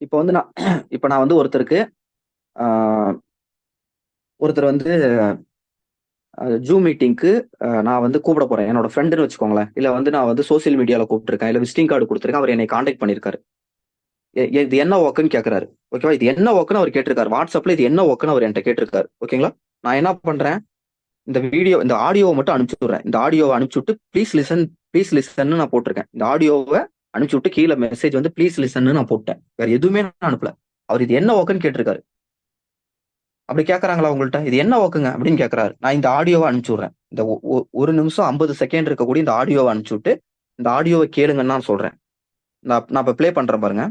இப்போ வந்து நான் இப்போ நான் வந்து ஒருத்தருக்கு ஒருத்தர் வந்து ஜூம் மீட்டிங்க்கு நான் வந்து கூப்பிட போறேன். என்னோட ஃப்ரெண்டுன்னு வச்சுக்கோங்களேன். இல்ல வந்து நான் வந்து சோசியல் மீடியால கூப்பிட்டுருக்கேன். இல்ல விசிட்டிங் கார்டு கொடுத்துருக்கேன். அவர் என்னை காண்டாக்ட் பண்ணியிருக்காரு. இது என்ன ஒர்க்குன்னு கேட்கறாரு. ஓகேவா? இது என்ன ஒர்க்குன்னு அவர் கேட்டிருக்காரு. வாட்ஸ்அப்ல இது என்ன ஒர்க்குன்னு அவர் என்கிட்ட கேட்டிருக்காரு. ஓகேங்களா? நான் என்ன பண்றேன், இந்த ஆடியோவை மட்டும் அனுப்பிச்சு விடுறேன். இந்த ஆடியோவை அனுப்பிச்சு விட்டு ப்ளீஸ் லிசன் நான் போட்டிருக்கேன். இந்த ஆடியோவை அனுப்பிச்சு விட்டு கீழே மெசேஜ் வந்து ப்ளீஸ் லிசன் நான் போட்டேன். வேற எதுவுமே நான் அனுப்பல. அவர் இது என்ன ஒர்க்குன்னு கேட்டிருக்காரு. அப்படி கேட்கறாங்களா உங்கள்ட்ட? இது என்ன ஒர்க்குங்க அப்படின்னு கேட்கறாரு. நான் இந்த ஆடியோவை அனுப்பிச்சு விடுறேன். இந்த 1 நிமிஷம் 50 செகண்ட் இருக்கக்கூடிய இந்த ஆடியோவை அனுப்பிச்சு விட்டு இந்த ஆடியோவை கேளுங்கன்னு நான் சொல்றேன். நான் இப்ப ப்ளே பண்றேன் பாருங்க.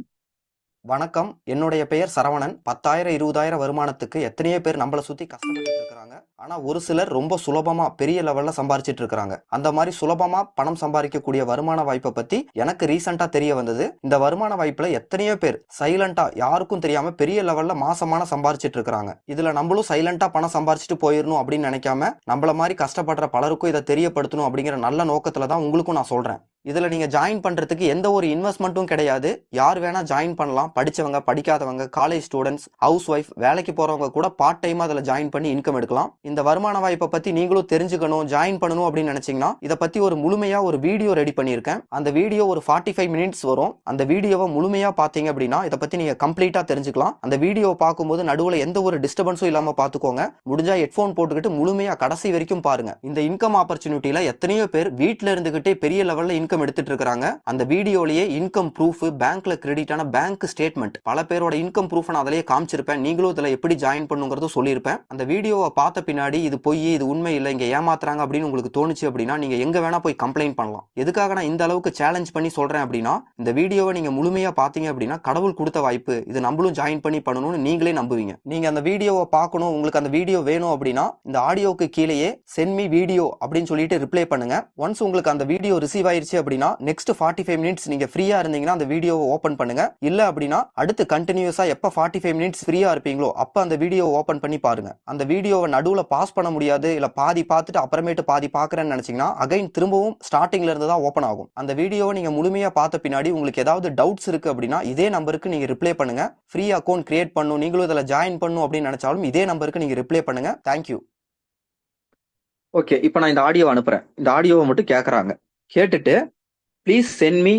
வணக்கம். என்னுடைய பெயர் சரவணன். 10,000 20,000 வருமானத்துக்கு எத்தனையோ பேர் நம்மள சுத்தி கஷ்டப்பட்டுட்டு இருக்காங்க. ஆனா ஒரு சிலர் ரொம்ப சுலபமா பெரிய லெவல்ல சம்பாரிச்சிட்டு இருக்காங்க. அந்த மாதிரி சுலபமா பணம் சம்பாதிக்கக்கூடிய வருமான வாய்ப்பை பத்தி எனக்கு ரீசெண்டா தெரிய வந்தது. இந்த வருமான வாய்ப்புல எத்தனையோ பேர் சைலண்டா யாருக்கும் தெரியாம பெரிய லெவல்ல மாசமான சம்பாரிச்சிட்டு இருக்காங்க. இதுல நம்மளும் சைலண்டா பணம் சம்பாரிச்சிட்டு போயிடணும் அப்படின்னு நினைக்காம நம்மள மாதிரி கஷ்டப்படுற பலருக்கும் இதை தெரியப்படுத்தணும் அப்படிங்கிற நல்ல நோக்கத்துல தான் உங்களுக்கும் நான் சொல்றேன். இதுல நீங்க ஜாயின் பண்றதுக்கு எந்த ஒரு இன்வெஸ்ட்மெண்ட்டும் கிடையாது. யார் வேணா ஜாயின் பண்ணலாம். படிச்சவங்க, படிக்காதவங்க, காலேஜ் ஸ்டூடெண்ட்ஸ், ஹவுஸ் ஒய்ஃப், வேலைக்கு போறவங்க கூட பார்ட் டைமா அதுல ஜாயின் பண்ணி இன்கம் எடுக்கலாம். இந்த வருமான வாய்ப்பை பத்தி நீங்களும் தெரிஞ்சுக்கணும், ஜாயின் பண்ணணும் அப்படின்னு நினைச்சீங்கன்னா இதை பத்தி ஒரு முழுமையா ஒரு வீடியோ ரெடி பண்ணியிருக்கேன். அந்த வீடியோ ஒரு 45 மினிட்ஸ் வரும். அந்த வீடியோவை முழுமையா பாத்தீங்க அப்படின்னா இதை பத்தி நீங்க கம்ப்ளீட்டா தெரிஞ்சுக்கலாம். அந்த வீடியோவை பார்க்கும்போது நடுவுல எந்த ஒரு டிஸ்டர்பன்ஸும் இல்லாம பாத்துக்கோங்க. முடிஞ்சா ஹெட்போன் போட்டுக்கிட்டு முழுமையா கடைசி வரைக்கும் பாருங்க. இந்த இன்கம் ஆப்பர்ச்சுனிட்டியில எத்தனையோ பேர் வீட்டுல இருந்துகிட்டே பெரிய லெவல்ல இன்கம் எடுத்துட்டு இருக்காங்க. அந்த வீடியோலயே இன்கம் ப்ரூஃப், பேங்க்ல கிரெடிட் ஆன பேங்க் ஸ்டேட்மெண்ட், பல பேரோட இன்கம் ப்ரூஃப் நான் அதிலேயே காமிச்சிருப்பேன். நீங்களும் இதுல எப்படி ஜாயின் பண்ணுங்கிறதும் சொல்லியிருப்பேன். அந்த வீடியோவை பார்த்த பின்னாடி இது பொய், இது உண்மை இல்லை, இங்க ஏமாத்துறாங்க அப்படின்னு உங்களுக்கு தோணுச்சு அப்படின்னா நீங்க எங்க வேணா போய் கம்ப்ளைண்ட் பண்ணலாம். எதுக்காக நான் இந்த அளவுக்கு சேலஞ்ச் பண்ணி சொல்றேன் அப்படின்னா இந்த வீடியோவை நீங்க முழுமையா பாத்தீங்க அப்படின்னா கடவுள் கொடுத்த வாய்ப்பு, இது நம்மளும் ஜாயின் பண்ணி பண்ணணும்னு நீங்களே நம்புவீங்க. நீங்க அந்த வீடியோவை பார்க்கணும், உங்களுக்கு அந்த வீடியோ வேணும் அப்படின்னா இந்த ஆடியோக்கு கீழேயே சென்ட் மீ வீடியோ அப்படின்னு சொல்லிட்டு ரிப்ளை பண்ணுங்க. ஒன்ஸ் உங்களுக்கு அந்த வீடியோ ரிசீவ் ஆயிருச்சு அப்படின்னா நெக்ஸ்ட் 45 மினிட்ஸ் நீங்க ஃப்ரீயா இருந்தீங்கன்னா அந்த வீடியோவை ஓபன் பண்ணுங்க. இல்ல அப்படின்னா அடுத்து கண்டினியூஸா எப்ப 45 மினிட்ஸ் ஃப்ரீயா இருப்பீங்களோ அப்ப அந்த வீடியோவை ஓபன் பண்ணி பாருங்க. அந்த வீடியோவை நடுவுல பாஸ் பண்ண முடியாது, இல்ல பாதி பார்த்துட்டு அப்புறமேட்டு பாதி பாக்குறேன்னு நினைச்சீங்கன்னா அகைன் திரும்பவும் ஸ்டார்டிங்ல இருந்து தான் ஓபன் ஆகும். அந்த வீடியோவை நீங்க முழுமையா பார்த்த பின்னாடி உங்களுக்கு ஏதாவது டவுட்ஸ் இருக்கு அப்படின்னா இதே நம்பருக்கு நீங்க ரிப்ளை பண்ணுங்க. ஃப்ரீ அக்கௌண்ட் கிரியேட் பண்ணணும், நீங்களும் இதுல ஜாயின் பண்ணணும் அப்படின்னு நினைச்சாலும் இதே நம்பருக்கு நீங்க ரிப்ளை பண்ணுங்க. தேங்க்யூ. ஓகே, இப்போ நான் இந்த ஆடியோவை அனுப்புறேன். இந்த ஆடியோவை மட்டும் கேட்கறாங்க. கேட்டுட்டு ப்ளீஸ் சென்ட் மீ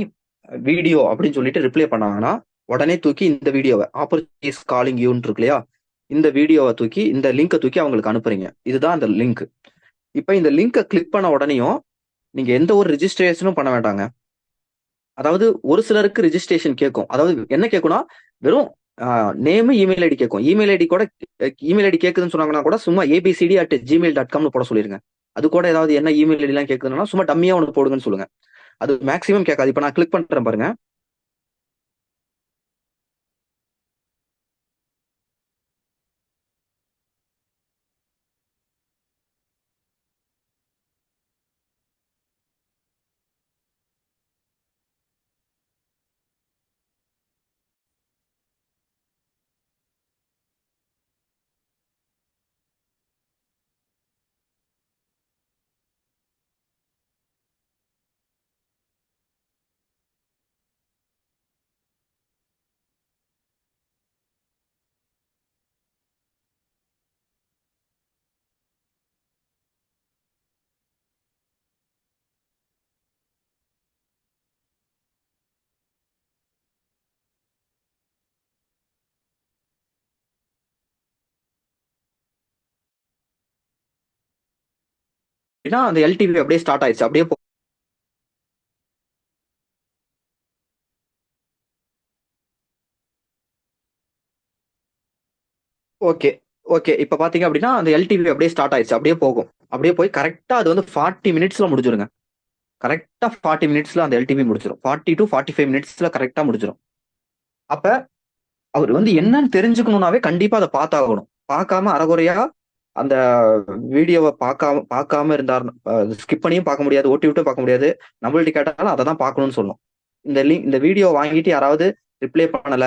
வீடியோ அப்படின்னு சொல்லிட்டு ரிப்ளை பண்ணாங்கன்னா உடனே தூக்கி இந்த வீடியோவை ஆப்பர்ச்சுனிட்டி இஸ் காலிங் யூன்னு இருக்கு இல்லையா, இந்த வீடியோவை தூக்கி இந்த லிங்கை தூக்கி அவங்களுக்கு அனுப்புறீங்க. இதுதான் அந்த லிங்க். இப்போ இந்த லிங்கை கிளிக் பண்ண உடனேயும் நீங்க எந்த ஒரு ரிஜிஸ்ட்ரேஷனும் பண்ண வேண்டாங்க. அதாவது ஒரு சிலருக்கு ரிஜிஸ்ட்ரேஷன் கேட்கும். அதாவது என்ன கேட்கும்னா வெறும் நேம், இமெயில் ஐடி கேட்கும். இமெயில் ஐடி கூட இமெயில் ஐடி கேட்குதுன்னு சொன்னாங்கன்னா கூட சும்மா abcd@gmail.comனு போட சொல்லிருங்க. அது கூட ஏதாவது என்ன இமெயில் ஐடி எல்லாம் கேட்குதுன்னா சும்மா டம்மியா ஒன்று போடுங்கன்னு சொல்லுங்க. அது மேக்ஸிமம் கேட்காது. இப்போ நான் கிளிக் பண்றேன் பாருங்க. அப்படின்னா அந்த எல்டிவி அப்படியே ஸ்டார்ட் ஆயிடுச்சு. அப்படியே ஓகே ஓகே. இப்ப பாத்தீங்க அப்படின்னா அந்த எல்டிவி அப்படியே ஸ்டார்ட் ஆயிடுச்சு. அப்படியே போகும். அப்படியே போய் கரெக்டா அது வந்து 40 மினிட்ஸ்ல முடிஞ்சிருங்க. கரெக்டா 40 மினிட்ஸ்ல அந்த எல்டிவி முடிச்சிடும். 40 to 45 மினிட்ஸ்ல கரெக்டா முடிஞ்சிடும். அப்ப அவர் வந்து என்னன்னு தெரிஞ்சுக்கணும்னாவே கண்டிப்பா அதை பார்த்தாகணும். பார்க்காம அறகுறையா அந்த வீடியோவை பார்க்காம இருந்தார், ஸ்கிப் பண்ணியும் பார்க்க முடியாது, ஓட்டி விட்டும் பார்க்க முடியாது. நம்மள்ட்ட கேட்டாலும் அதை தான் பார்க்கணும்னு சொல்லணும். இந்த வீடியோ வாங்கிட்டு யாராவது ரிப்ளை பண்ணல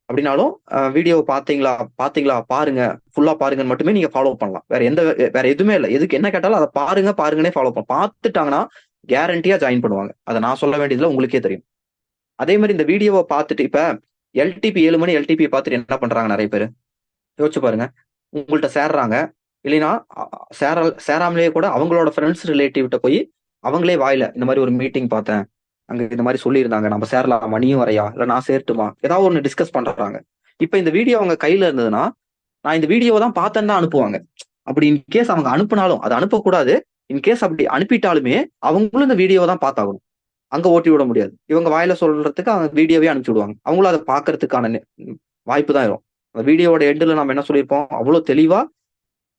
அப்படின்னாலும் வீடியோவை பாத்தீங்களா பாருங்க, ஃபுல்லா பாருங்கன்னு மட்டுமே நீங்க ஃபாலோ பண்ணலாம். வேற எதுவுமே இல்லை. எதுக்கு என்ன கேட்டாலும் அதை பாருங்கன்னே ஃபாலோ பண்ண பார்த்துட்டாங்கன்னா கேரண்டியா ஜாயின் பண்ணுவாங்க. அதை நான் சொல்ல வேண்டியதுல உங்களுக்கே தெரியும். அதே மாதிரி இந்த வீடியோவை பார்த்துட்டு இப்ப எல்டிபி 7 மணி எல்டிபி பார்த்துட்டு என்ன பண்றாங்க நிறைய பேர் யோசிச்சு பாருங்க. உங்கள்கிட்ட சேர்றாங்க, இல்லைன்னா சேராமலேயே கூட அவங்களோட ஃப்ரெண்ட்ஸ் ரிலேட்டிவ்கிட்ட போய் அவங்களே வாயில இந்த மாதிரி ஒரு மீட்டிங் பார்த்தேன், அங்க இந்த மாதிரி சொல்லியிருந்தாங்க, நம்ம சேரலாமா, நீயும் வரையா, இல்ல நான் சேரட்டுமா, ஏதாவது ஒன்று டிஸ்கஸ் பண்றாங்க. இப்ப இந்த வீடியோ அவங்க கையில இருந்ததுன்னா நான் இந்த வீடியோவை தான் பார்த்தேன்னு தான் அனுப்புவாங்க. அப்படி இன்கேஸ் அவங்க அனுப்புனாலும் அது அனுப்பக்கூடாது. இன்கேஸ் அப்படி அனுப்பிட்டாலுமே அவங்களும் இந்த வீடியோவை தான் பார்த்தாகணும். அங்க ஓட்டி விட முடியாது. இவங்க வாயில சொல்றதுக்கு அவங்க வீடியோவே அனுப்பிச்சு விடுவாங்க. அவங்களும் அதை பாக்குறதுக்கான வாய்ப்பு தான் இருக்கும். வீடியோவோட எண்டில் நம்ம என்ன சொல்லியிருப்போம், அவ்வளவு தெளிவா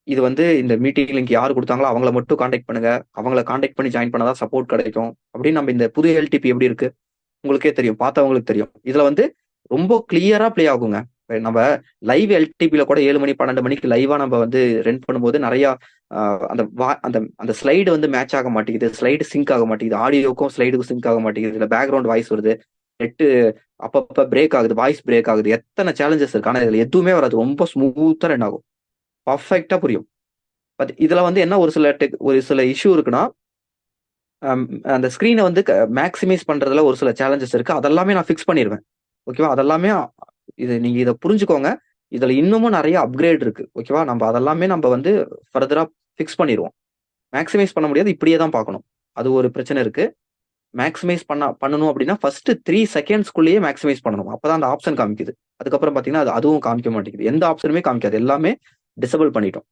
இது வந்து இந்த மீட்டிங் லிங்க் யாரு கொடுத்தாங்களோ அவங்கள மட்டும் காண்டாக்ட் பண்ணுங்க, அவங்கள காண்டாக்ட் பண்ணி ஜாயின் பண்ணாதான் சப்போர்ட் கிடைக்கும் அப்படின்னு. நம்ம இந்த புது எல்டிபி எப்படி இருக்கு உங்களுக்கே தெரியும், பார்த்தவங்களுக்கு தெரியும். இதுல வந்து ரொம்ப கிளியரா பிளே ஆகுங்க. நம்ம லைவ் எல்டிபில கூட 7 மணி 12 மணிக்கு லைவா நம்ம வந்து ரெண்ட் பண்ணும்போது நிறைய அந்த அந்த அந்த ஸ்லைடு வந்து மேட்ச் ஆக மாட்டேங்குது, ஸ்லைடு சிங்க் ஆக மாட்டேங்குது, ஆடியோக்கும் ஸ்லைடுக்கும் சிங்க் ஆக மாட்டேங்குது, இல்ல பேக்ரவுண்ட் வாய்ஸ் வருது, நெட்டு அப்பப்ப பிரேக் ஆகுது, வாய்ஸ் பிரேக் ஆகுது, எத்தனை சேலஞ்சஸ் இருக்கு. ஆனா இதுல எதுவுமே வராது, ரொம்ப ஸ்மூத்தா ரன் ஆகும், பர்ஃபெக்டா புரியும். பட் இதுல வந்து என்ன ஒரு சில இஷ்யூ இருக்குன்னா, அந்த ஸ்கிரீனை வந்து மேக்ஸிமைஸ் பண்றதுல ஒரு சில சேலஞ்சஸ் இருக்கு. அதெல்லாமே நான் ஃபிக்ஸ் பண்ணிடுவேன். ஓகேவா? அதெல்லாமே இது நீங்க இதை புரிஞ்சுக்கோங்க. இதுல இன்னமும் நிறைய அப்கிரேட் இருக்கு. ஓகேவா? நம்ம அதெல்லாமே நம்ம வந்து ஃபர்தரா ஃபிக்ஸ் பண்ணிடுவோம். மேக்ஸிமைஸ் பண்ண முடியாது, இப்படியே தான் பார்க்கணும். அது ஒரு பிரச்சனை இருக்கு. மேக்ஸிமைஸ் பண்ணணும் அப்படின்னா ஃபர்ஸ்ட் 3 செகண்ட்ஸ்குள்ளேயே மேக்ஸிமைஸ் பண்ணணும். அப்பதான் அந்த ஆப்ஷன் காமிக்குது. அதுக்கப்புறம் பாத்தீங்கன்னா அதுவும் காமிக்க மாட்டேங்குது. எந்த ஆப்ஷனுமே காமிக்காது, எல்லாமே டிசபிள் பண்ணிட்டோம்.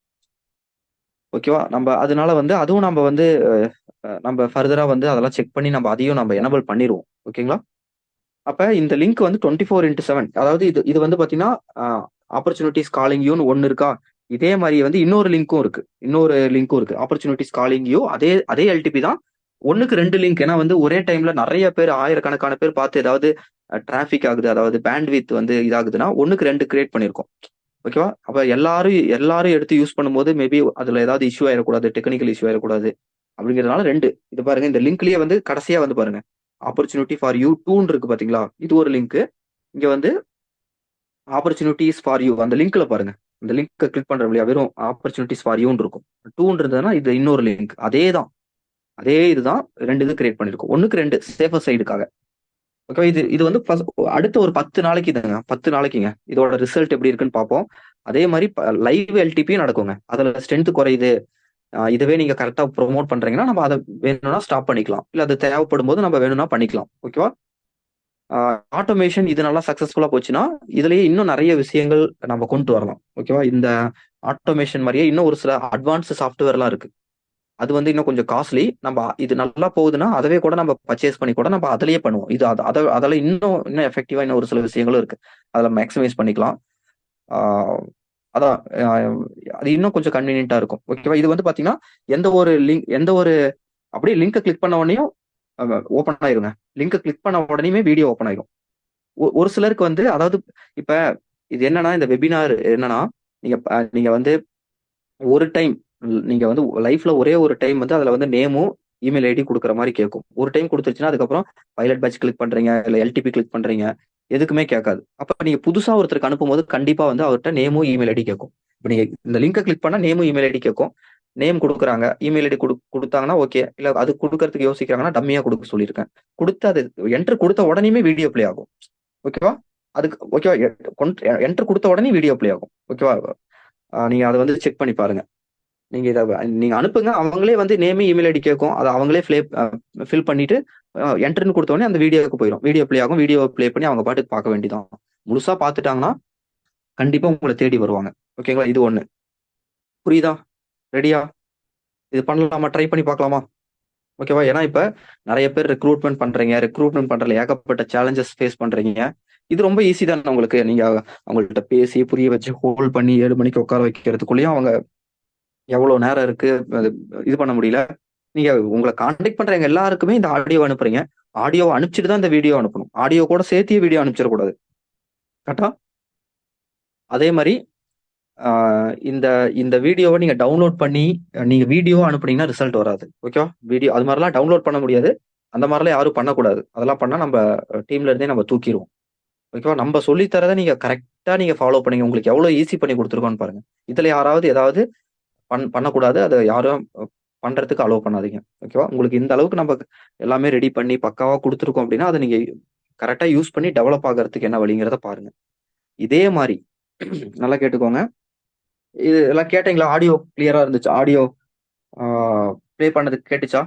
ஓகேவா? நம்ம அதனால வந்து அதுவும் நம்ம வந்து நம்ம ஃபர்தரா வந்து அதெல்லாம் செக் பண்ணி நம்ம அதையும் நம்ம எனபிள் பண்ணிடுவோம். ஓகேங்களா? அப்ப இந்த லிங்க் வந்து 24x7, அதாவது இது இது வந்து பாத்தீங்கன்னா ஆப்பர்ச்சுனிட்டிஸ் காலிங் யூன்னு ஒன்னு இருக்கா. இதே மாதிரி வந்து இன்னொரு லிங்க்கும் இருக்கு, ஆப்பர்ச்சுனிட்டிஸ் காலிங் யூ. அதே அதே எல்டிபி தான், ஒண்ணுக்கு 2 லிங்க். ஏன்னா வந்து ஒரே டைம்ல நிறைய பேர், ஆயிரக்கணக்கான பேர் பார்த்து ஏதாவது டிராபிக் ஆகுது, அதாவது பேண்ட்வித் வந்து இதாகுதுன்னா ஒண்ணுக்கு 2 கிரியேட் பண்ணிருக்கோம். ஓகேவா? அப்ப எல்லாரும் எடுத்து யூஸ் பண்ணும்போது மேபி அதுல ஏதாவது இஷ்யூ ஆயிடக்கூடாது, டெக்னிக்கல் இஷ்யூ ஆயிடக்கூடாது அப்படிங்கிறதுனால 2. இது பாருங்க, இந்த லிங்க்லயே வந்து கடைசியா வந்து பாருங்க, ஆப்பர்ச்சுனிட்டி ஃபார் யூ 2 இருக்கு பாத்தீங்களா, இது ஒரு லிங்க். இங்க வந்து ஆப்பர்ச்சுனிட்டிஸ் ஃபார் யூ, அந்த லிங்க்ல பாருங்க, இந்த லிங்க் கிளிக் பண்ற வழியா வெறும் ஆப்பர்ச்சுனிட்டிஸ் ஃபார் யூன்னு இருக்கும். 2 இருந்ததுன்னா இது இன்னொரு லிங்க். அதே இதுதான் 2 இது கிரியேட் பண்ணிருக்கும், ஒண்ணுக்கு 2 சேஃபர் சைடுக்காக. ஓகே, இது வந்து அடுத்த ஒரு 10 நாளைக்கு இதுங்க, 10 நாளைக்குங்க இதோட ரிசல்ட் எப்படி இருக்குன்னு பார்ப்போம். அதே மாதிரி லைவ் எல்டிபியும் நடக்குங்க. அதுல ஸ்ட்ரென்த் குறையுது, இதுவே நீங்க கரெக்டா ப்ரொமோட் பண்றீங்கன்னா நம்ம அதை வேணும்னா ஸ்டாப் பண்ணிக்கலாம், இல்ல அது தேவைப்படும் போது நம்ம வேணும்னா பண்ணிக்கலாம். ஓகேவா? ஆட்டோமேஷன் இது நல்லா சக்சஸ்ஃபுல்லா போச்சுன்னா இதுலயே இன்னும் நிறைய விஷயங்கள் நம்ம கொண்டு வரலாம். ஓகேவா? இந்த ஆட்டோமேஷன் மாதிரியே இன்னும் ஒரு சில அட்வான்ஸ் சாஃப்ட்வேர்லாம் இருக்கு. அது வந்து இன்னும் கொஞ்சம் காஸ்ட்லி. நம்ம இது நல்லா போகுதுன்னா அதவே கூட நம்ம பர்ச்சேஸ் பண்ணி கூட நம்ம அதிலேயே பண்ணுவோம். இது அதில் இன்னும் எஃபெக்டிவா இன்னும் ஒரு சில விஷயங்களும் இருக்கு, அதில் மேக்ஸிமைஸ் பண்ணிக்கலாம். அதான் அது இன்னும் கொஞ்சம் கன்வீனியன்ட்டா இருக்கும். ஓகேவா? இது வந்து பாத்தீங்கன்னா எந்த ஒரு அப்படியே லிங்கை கிளிக் பண்ண உடனேயும் ஓப்பன் ஆயிருங்க. லிங்கை கிளிக் பண்ண உடனேயுமே வீடியோ ஓப்பன் ஆயிரும். ஒரு சிலருக்கு வந்து, அதாவது இப்ப இது என்னன்னா, இந்த வெபினார் என்னன்னா, நீங்க வந்து ஒரு டைம், நீங்க வந்து லைஃப்ல ஒரே ஒரு டைம் வந்து அதுல வந்து நேமும் இமெயில் ஐடி கொடுக்குற மாதிரி கேட்கும். ஒரு டைம் கொடுத்துருச்சுன்னா அதுக்கப்புறம் பைலட் பேட்ச் கிளிக் பண்றீங்க, இல்ல எல்டிபி கிளிக் பண்றீங்க, எதுக்குமே கேட்காது. அப்ப நீங்க புதுசா ஒருத்தருக்கு அனுப்பும்போது கண்டிப்பா வந்து அவர்கிட்ட நேமும் இமெயில் ஐடி கேட்கும். இப்ப நீங்க இந்த லிங்கை கிளிக் பண்ணா நேமும் இமெயில் ஐடி கேட்கும். நேம் கொடுக்குறாங்க, இமெயில் ஐடி கொடுத்தாங்கன்னா ஓகே, இல்ல அது கொடுக்கறதுக்கு யோசிக்கிறாங்கன்னா டம்மியா கொடுக்க சொல்லியிருக்கேன். கொடுத்து அது என்டர் கொடுத்த உடனே வீடியோ பிளே ஆகும். ஓகேவா? அதுக்கு ஓகேவா, என்டர் கொடுத்த உடனே வீடியோ பிளே ஆகும். ஓகேவா? நீங்க அதை வந்து செக் பண்ணி பாருங்க. நீங்க இதை நீங்க அனுப்புங்க, அவங்களே வந்து நேம் இமெயில் ஐடி கேட்கும், அதை அவங்களே ஃபில் பண்ணிட்டு என்டர்னு கொடுத்த உடனே அந்த வீடியோக்கு போயிடும், வீடியோ பிளே ஆகும். வீடியோ பிளே பண்ணி அவங்க பாட்டுக்கு பார்க்க வேண்டியதான். முழுசா பார்த்துட்டாங்கன்னா கண்டிப்பா உங்களை தேடி வருவாங்க. ஓகேங்களா? இது ஒண்ணு புரியுதா? ரெடியா? இது பண்ணலாமா? ட்ரை பண்ணி பார்க்கலாமா? ஓகேவா? ஏன்னா இப்ப நிறைய பேர் ரெக்ரூட்மெண்ட் பண்றதுல ஏகப்பட்ட சேலஞ்சஸ் ஃபேஸ் பண்றீங்க. இது ரொம்ப ஈஸி தான் உங்களுக்கு. நீங்க அவங்கள்ட்ட பேசி புரிய வச்சு ஹோல்ட் பண்ணி 7 மணிக்கு உட்கார வைக்கிறதுக்குள்ளேயும் அவங்க எவ்வளவு நேரம் இருக்கு இது பண்ண முடியல. நீங்க உங்களை கான்டாக்ட் பண்றவங்க எல்லாருக்குமே இந்த ஆடியோ அனுப்புறீங்க. ஆடியோ அனுப்பிச்சிட்டு தான் இந்த வீடியோ அனுப்பணும். ஆடியோ கூட சேர்த்தியே வீடியோ அனுப்பிச்சிடக்கூடாது. கரெக்டா? அதே மாதிரி இந்த இந்த வீடியோவை நீங்க டவுன்லோட் பண்ணி நீங்க வீடியோ அனுப்புனீங்கன்னா ரிசல்ட் வராது. ஓகேவா? வீடியோ அது மாதிரிலாம் டவுன்லோட் பண்ண முடியாது. அந்த மாதிரிலாம் யாரும் பண்ணக்கூடாது. அதெல்லாம் பண்ணா நம்ம டீம்ல இருந்தே நம்ம தூக்கிடுவோம். ஓகேவா? நம்ம சொல்லி தரதை நீங்க கரெக்டா நீங்க ஃபாலோ பண்ணீங்க, உங்களுக்கு எவ்வளவு ஈஸி பண்ணி கொடுத்துருக்கோம்னு பாருங்க. இதுல யாராவது ஏதாவது பண்ணக்கூடாது, அதை யாரும் பண்றதுக்கு அலோவ் பண்ணாதீங்க. ஓகேவா? உங்களுக்கு இந்த அளவுக்கு நம்ம எல்லாமே ரெடி பண்ணி பக்காவா கொடுத்துருக்கோம் அப்படின்னா அதை நீங்க கரெக்டா யூஸ் பண்ணி டெவலப் ஆகறதுக்கு என்ன வழிங்கிறத பாருங்க. இதே மாதிரி நல்லா கேட்டுக்கோங்க. இது எல்லாம் கேட்டீங்களா? ஆடியோ கிளியரா இருந்துச்சு? ஆடியோ ப்ளே பண்ணது கேட்டுச்சா?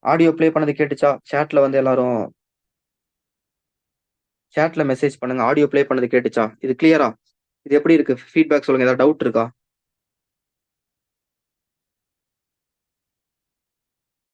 ஆடியோ ப்ளே பண்ணது கேட்டுச்சா? சேட்ல வந்து எல்லாரும் சேட்ல மெசேஜ் பண்ணுங்க. ஆடியோ ப்ளே பண்ணது கேட்டுச்சா? இது கிளியரா? இது எப்படி இருக்கு? ஃபீட்பேக் சொல்லுங்க. ஏதாவது டவுட் இருக்கா?